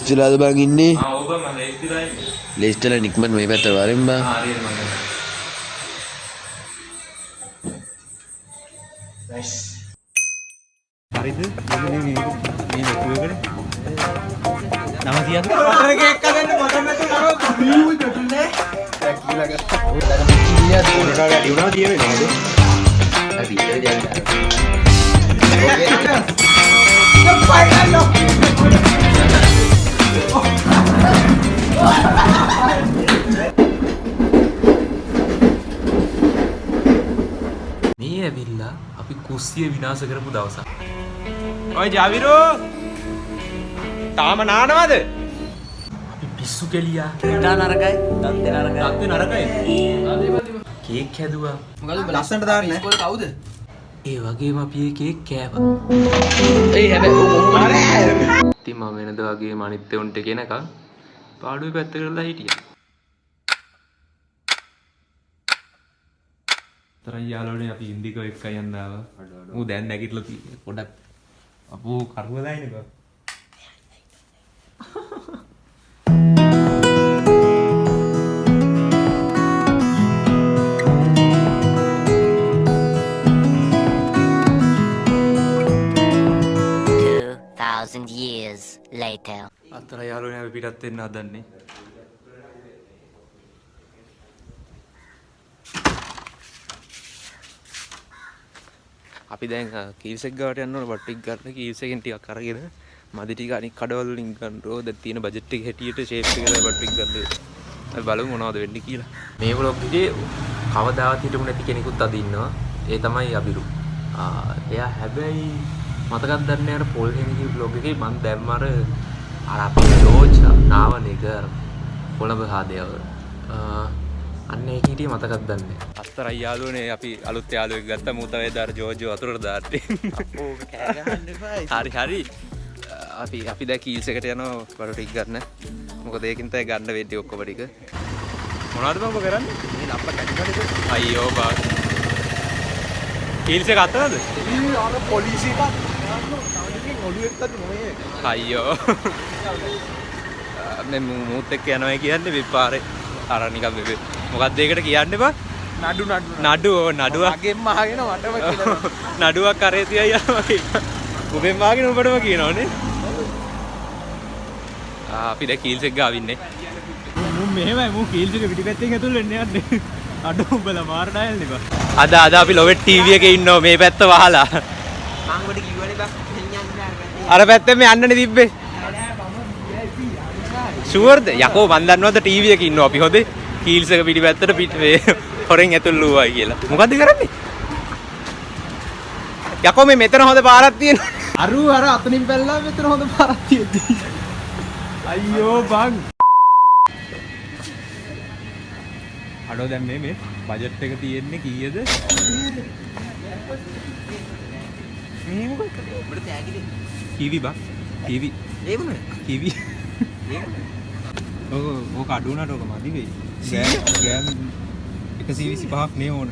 ලේස්තිලාද බං ඉන්නේ? ඔව් බං මම ලේස්තිලා ඉන්නේ. ලේස්තිලා නික්මන් මේ පැත්තට වරෙන් බං. හරියට මම. නයිස්. හරිද? මේ මෙතුවේකට 900ක් මටර කේක් හදන්න මටර නැති කරෝ බියුයි දෙන්නේ. ටැක්කිලා ගත්තා. ඔය දැන් කීයක් දුරට වැඩි වුණා තියෙන්නේ නේද? අපි ඉතින් යන්න. මේ ඇවිල්ලා අපි කුස්සිය විනාශ කරපු දවසක්. ඔය ජාවිරෝ තාම නානවද? අපි පිස්සු කෙලියා. ඉතා නරකයි. දත් නරකයි. දත් නරකයි. කේක් හැදුවා. මොකද ලස්සනට දාන්නේ? ඉස්කෝලේ කවුද? ඒ වගේම අපි ඒ කේක් කෑවා. ඒ හැබැයි ඉතින් මම වෙනද වගේම අනිත් උන්ට කෙනකම් පාඩුවේ පැත්ත කරලා හිටියා. තරම් යාළුවනේ අපි ඉන්දිකෝ එක්ක යන්න ආවා. ඌ දැන් නැගිටලා තියෙන්නේ. පොඩක් අපෝ කරුවදායිනේ බා. years later. අතර යාළුවනේ අපි පිටත් වෙන්න හදන්නේ. අපි දැන් කීල්සෙක් ගාවට යන්න ඕන බට් ටික ගන්න. කීල්සෙකින් ටිකක් අරගෙන මදි ටික අනික් කඩවල වලින් ගන්න ඕන. දැන් තියෙන බජට් එක හැටියට ෂේප් එක දාලා බට් ටික ගන්න. අපි බලමු මොනවද වෙන්නේ කියලා. මේ vlog එකේ කවදාවත් හිටපු නැති කෙනෙකුත් අද ඉන්නවා. ඒ තමයි අබිරු. එයා හැබැයි මතකද දන්නේ අර පොල් හෙනිගේ vlog එකේ මම දැම්ම අර අපේ ලෝච නාවනේක කොළඹ හාදේව අන්න ඒක හිටියේ මතකද දන්නේ. අස්තරයි යාළුවනේ අපි අලුත් යාළුවෙක් ගත්තා මූතවේ දාර ජෝජෝ අතුරට දාන්නේ. ඕක කෑ ගහන්න එපා. හරි. අපි දැන් කීල්ස් එකට යනවා බඩු ටික ගන්න. මොකද ඒකින් තමයි ගන්න වෙන්නේ ඔක්කොම ටික. මොනවද මම කරන්නේ? මේ ලම්ප කැඩිකඩ අයියෝ බා. කීල්ස් එක අතනද? අර පොලිසිය එකක් ඔළුවෙත් අද මොයේ. අයියෝ. මේ මූත් එක්ක යනවා කියන්නේ විපාරේ අර නිකන් මේ මොකක්ද ඒකට කියන්නේ බා? නඩුවක් අගෙන් අහගෙන වටම කියලා. නඩුවක් කරේ තියයි යනවා කියන. ඔබෙන් වාගෙන ඔබටම කියනවනේ. අපි දැන් කීල්ස් එක ගාවින්නේ. මු මෙහෙමයි මු කීල්ස් එක පිටිපැත්තෙන් ඇතුල් වෙන්න යන්නේ. අඩෝ උඹලා මාර ඩයල් නේ බා. අද අපි ලොවෙට් ටීවී එකේ ඉන්නවා මේ පැත්ත වහලා. මං ඔබට කිව්වනේ බා අර පැත්තෙන් මේ යන්නනේ තිබ්බේ. ෂුවර්ද? යකෝ මන් දන්නවද ටීවී එකේ ඉන්නවා අපි හොදේ. කීල්ස් එක පිටිපැත්තට පිටේ හොරෙන් ඇතුල් වුණා කියලා. මොකද්ද කරන්නේ? යකෝ මේ මෙතන හොඳ පාරක් තියෙනවා. අර අතනින් පැල්ලා මෙතන හොඳ පාරක් තියෙද්දි. අයියෝ බං. අඩෝ දැන් මේ බජට් එක තියෙන්නේ කීයද? මේ මොකද? ඔබට තෑගිද? කීවි බා. කීවි. ඒ මොනද? කීවි. ඕක අඩු වුණාට ඕක මදි වෙයි. ගෑම් 125ක් නේ ඕන.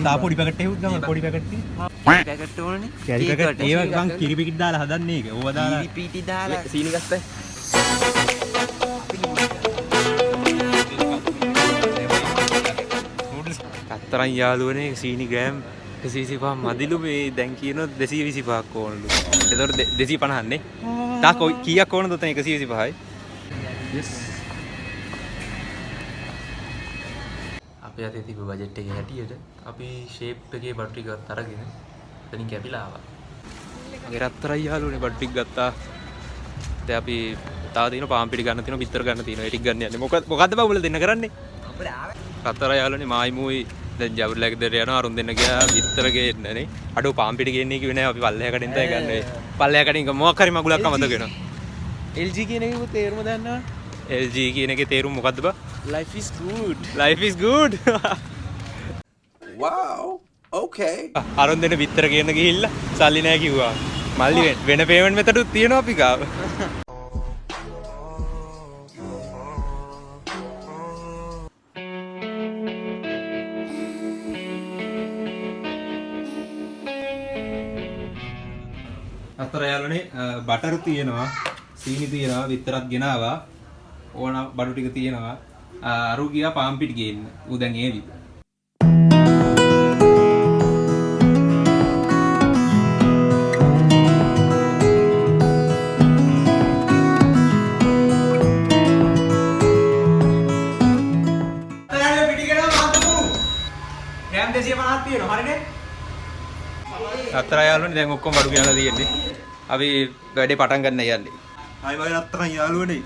තා පොඩි පැකට් එකක් ගම පොඩි පැකට් එක. පැකට් ඕනනේ. කැරි පැකට් ඒව ගම් කිරි පිටිට දාලා හදන්නේ ඒක. ඕවා දාලා කිරි පිටි දාලා සීනි ගත්තයි. අත්තරන් යාළුවනේ සීනි ගෑම් 125 මදිලු මේ දැන් කියනොත් 225ක් ඕනලු. ඒතකොට 250 නේ. තා කීයක් ඕනද උතන 125යි? yes. අපේ අතේ තිබ්බ බජට් එකේ හැටියට අපි ෂේප් එකේ බඩු ටිකක් අරගෙන එතනින් කැපිලා ආවා. මගේ රත්තරන් යාළුවනේ බඩු ටික ගත්තා. දැන් අපි තාම තියෙන පාම් පිටි ගන්න තියෙනවා, බිත්තර ගන්න තියෙනවා. ඒ ටික ගන්න යන්නේ. මොකද්ද බා උඹලා දෙන්න කරන්නේ? අපිට ආවේ. රත්තරන් යාළුවනේ මායි මූයි දැන් ජවුරුලක දෙර යනවා අරුන් දෙන්න ගියා බිත්තර ගේන්නනේ. අඩෝ පාම් පිටි ගේන්නේ කිව්වේ නෑ අපි පල්ලෙහාකටින් තමයි ගන්නේ. පල්ලෙහාකටින් මොකක් හරි මගුලක් අමතක වෙනවා. LG කියන එකේ තේරුම දන්නවද? LG කියන එකේ තේරුම මොකද්ද බා? Life is good. Life is good. Wow. Okay. අරුන් දෙන්න බිත්තර ගේන්න ගිහිල්ලා සල්ලි නෑ කිව්වා. මල්ලි වෙන පේමන්ට් මෙතඩුත් තියෙනවා අපි ගාව. අතර යාළුවනේ බටර් තියෙනවා සීනි තියනවා විතරක් ගෙනාවා. ඕන බඩු ටික තියෙනවා. අරු ගියා පාම් පිටි ගේන්න. ඌ දැන් ඒවි. අතර යාළුවනේ දැන් ඔක්කොම බඩු ගෙනලා තියෙන්නේ. අපි වැඩේ පටන් ගන්න යන්නේ. ආයි වගේ අතර යාළුවනේ.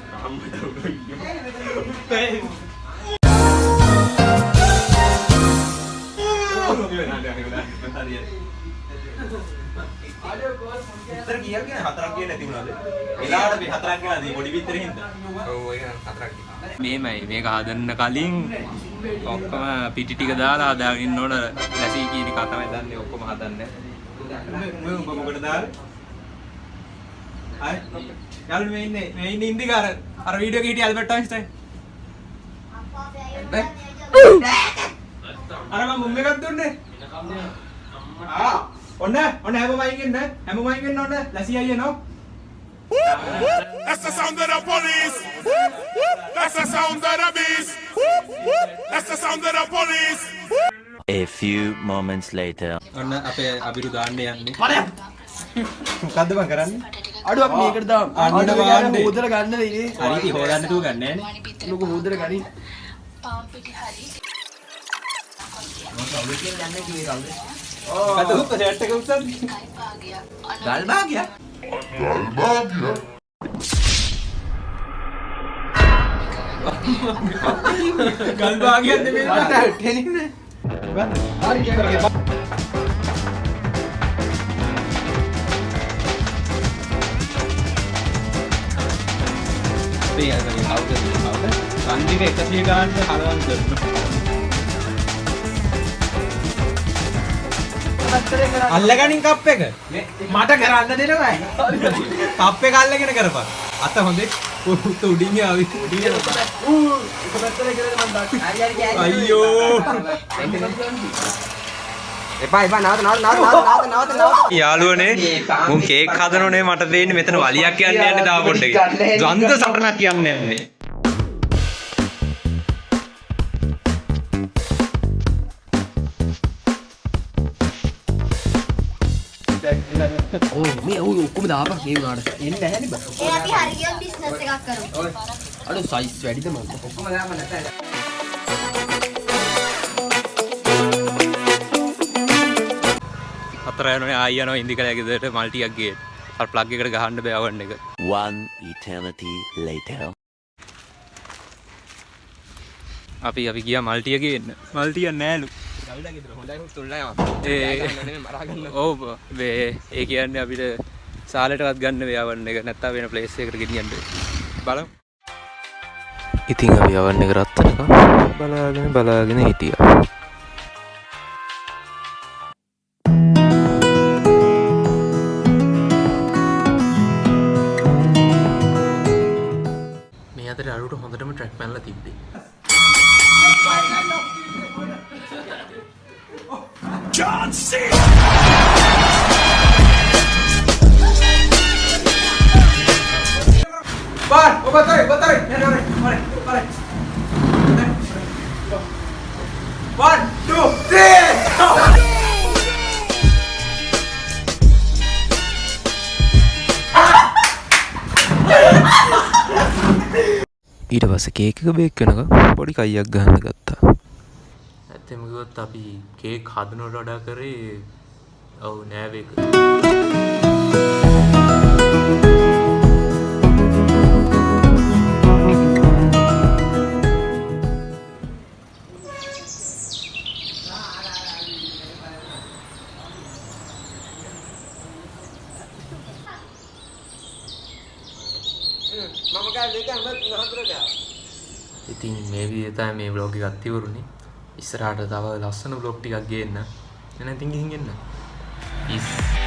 ඉතර කියන්නේ හතරක් කියන්නේ නැති වුණාද? එලාට මේ හතරක් කියලා දී පොඩි විතර හින්දා. ඔව් ඒක හතරක්. මේමයි මේක හදන්න කලින් ඔක්කොම පිටි ටික දාලා හදාගෙන ඉන්න ඕන ලැසි කියන එක තමයි දන්නේ ඔක්කොම හදන්නේ. මේ උඹ මොකටද දාන්නේ? අය යාළුවනේ මේ ඉන්නේ ඉන්දිකාර අර වීඩියෝ එකේ හිටිය ඇල්බර්ට් අයින්ස්ටයින්. අර මම මුම් එකක් දුන්නේ. ඔන්න හැමෝම අයින් වෙන්න ඕන ලැසි අයියනෝ. That's the sound of the police. That's the sound of the beast. That's the sound of the police. A few moments later. ඔන්න අපේ අබිරු දාන්න යන්නේ. මොකද්ද බං කරන්නේ? අඩුවක් මේකට දාන්න. අන්න වාන්නේ. හොදලා ගන්න ඉන්නේ. හරි ඉතින් හොදන්න තු ගන්න නෑනේ. ලොකු හොදලා ගනින්. පාම් පිටි හරි. කත උත් සෙට් එක උස්සන්න. ගල් භාගියා. ගල් භාගියක් නෙමෙයි මට ටෙනින්නේ. හරි කියන්නේ. සංජීව 100 ගානක් හලවන්න කරනවා. අල්ලගනින් කප් එක. මට කරන්න දෙනවා. කප් එක අල්ලගෙන කරපන්. අත හොඳේ. උඩින් ආවි. අයියෝ. එපා නාත. යාළුවනේ මුන් කේක් හදනෝනේ මට දෙන්නේ මෙතන වලියක් යන්න යන්නේ තා පොඩ්ඩක්. ද්වන්ද සටනක් යන්න යන්නේ. මේ ඔක්කොම දාපන් මේ උනාට. එන්නේ නැහැ නේ බං. ඒ අපි හරියට බිස්නස් එකක් කරමු. අඩු සයිස් වැඩිද මම. ඔක්කොම දාපන් නැත්නම්. අතර යනෝනේ ආයි යනවා ඉන්දිකාලේ ගෙදරට මල් ටිකක් ගේන්න. අර ප්ලග් එකට ගහන්න බෑ අවන්න එක. One eternity later. අපි ගියා මල් ටික ගේන්න. මල් ටික නෑලු. ඔව් ඒ කියන්නේ අපිට සාලටවත් ගන්න වේවන්න එක නැත්නම් වෙන ප්ලේස් එකකට ගෙනියන්න බලමු. ඉතින් අපි යවන්න එක රත්තනක බලාගෙන හිටියා. මේ අතරේ අරුට හොඳටම ට්‍රැක් පැනලා තිබ්බේ. John C. Ban, batai. Mari. 1, 2, 3. ඊට පස්සේ කේක් එක බේක් වෙනකම් පොඩි කයියක් ගහන්න ගත්තා. ඇත්තම කිව්වොත් අපි කේක් හදනවට වඩා කරේ ඔව් නෑවේක. ඉතින් මේ විදිහට තමයි මේ vlog එක අත්තිවරුනේ. ඉස්සරහට තව ලස්සන vlog ටිකක් ගේන්න. එහෙනම් ඉතින් ගිහින් එන්න. Peace.